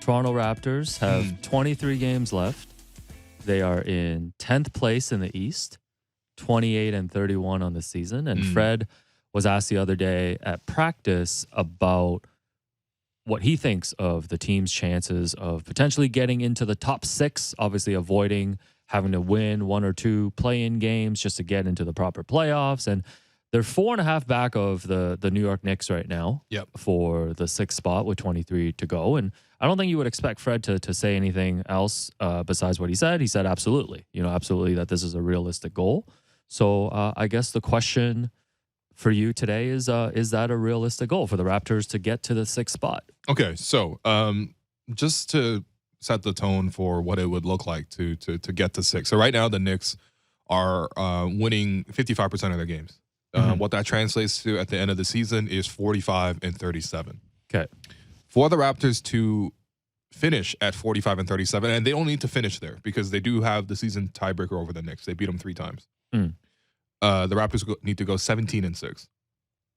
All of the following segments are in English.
Toronto Raptors have 23 games left. They are in 10th place in the East, 28-31 on the season. And Fred was asked the other day at practice about what he thinks of the team's chances of potentially getting into the top 6, obviously avoiding having to win 1 or 2 play-in games just to get into the proper playoffs. And they're 4.5 back of the New York Knicks right now for the 6th spot with 23 to go. And I don't think you would expect Fred to say anything else besides what he said. He said absolutely, absolutely that this is a realistic goal. So I guess the question for you today is that a realistic goal for the Raptors to get to the 6th spot? Okay, so just to set the tone for what it would look like to get to 6. So right now the Knicks are winning 55% of their games. What that translates to at the end of the season is 45-37. Okay. For the Raptors to finish at 45-37, and they don't need to finish there because they do have the season tiebreaker over the Knicks. They beat them 3 times. The Raptors need to go 17-6.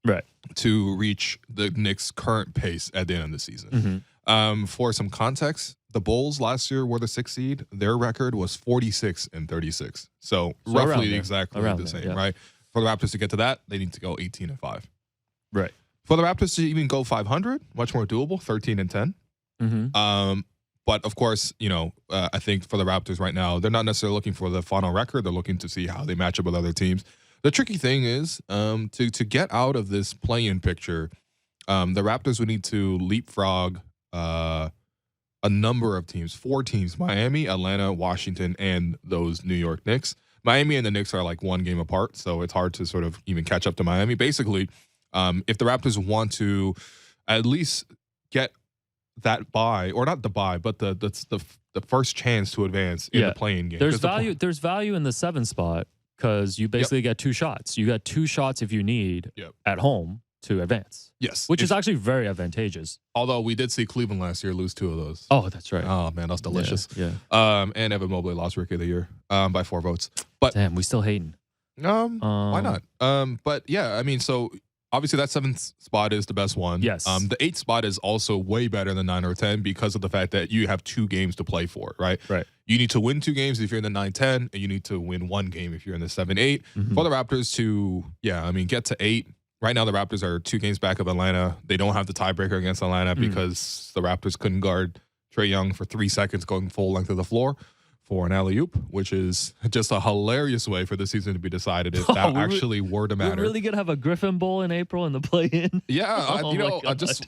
Right. To reach the Knicks' current pace at the end of the season. For some context, the Bulls last year were the 6th seed. Their record was 46-36. So roughly exactly the same, right? For the Raptors to get to that, they need to go 18-5. Right. For the Raptors to even go 500, much more doable, 13-10. But of course, I think for the Raptors right now, they're not necessarily looking for the final record. They're looking to see how they match up with other teams. The tricky thing is to get out of this play-in picture, the Raptors would need to leapfrog a number of teams, 4 teams: Miami, Atlanta, Washington, and those New York Knicks. Miami and the Knicks are like 1 game apart, so it's hard to sort of even catch up to Miami. Basically, if the Raptors want to at least get that bye, or not the bye, but the first chance to advance in the play-in game. There's value in the 7th spot because you basically get 2 shots. You got 2 shots if you need at home to advance. Yes. Which is actually very advantageous. Although we did see Cleveland last year lose 2 of those. Oh, that's right. Oh, man, that's delicious. Yeah. And Evan Mobley lost Rookie of the Year by 4 votes. But damn, we still hating. Why not? But yeah, I mean, so obviously that 7th spot is the best one. Yes. The 8th spot is also way better than 9 or 10 because of the fact that you have 2 games to play for, right? Right. You need to win 2 games if you're in the 9-10, and you need to win 1 game if you're in the 7-8. For the Raptors to, get to 8. Right now, the Raptors are 2 games back of Atlanta. They don't have the tiebreaker against Atlanta because the Raptors couldn't guard Trae Young for 3 seconds going full length of the floor for an alley-oop, which is just a hilarious way for the season to be decided if that actually were to matter. We're really going to have a Griffin Bowl in April in the play-in? Yeah,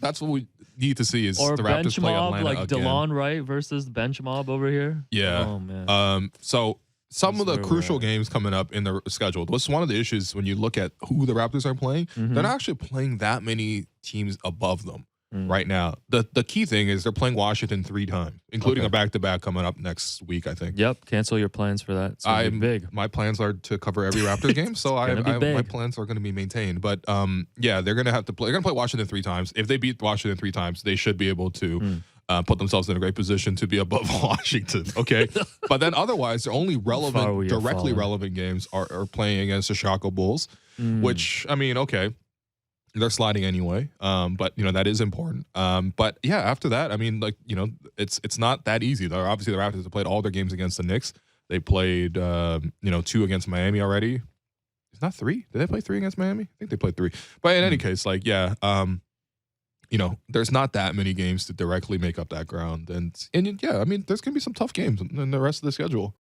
that's what we need to see is or the Raptors bench play mob, Atlanta like again. DeLon Wright versus bench mob over here? Yeah. Oh, man. So some of the crucial games coming up in the schedule. What's one of the issues when you look at who the Raptors are playing? They're not actually playing that many teams above them right now. The key thing is they're playing Washington 3 times, including a back-to-back coming up next week, I think. Yep. Cancel your plans for that. It's gonna be big. My plans are to cover every Raptors game, so my plans are going to be maintained. But they're going to have to play. They're going to play Washington 3 times. If they beat Washington 3 times, they should be able to put themselves in a great position to be above Washington. Okay, but then otherwise, their only directly relevant games are playing against the Chicago Bulls, which I mean, okay. They're sliding anyway, but that is important. But yeah, after that, I mean, it's not that easy. Though obviously the Raptors have played all their games against the Knicks. They played 2 against Miami already. It's not 3. Did they play 3 against Miami? I think they played 3. But in any case, there's not that many games to directly make up that ground. And yeah, I mean, there's gonna be some tough games in the rest of the schedule.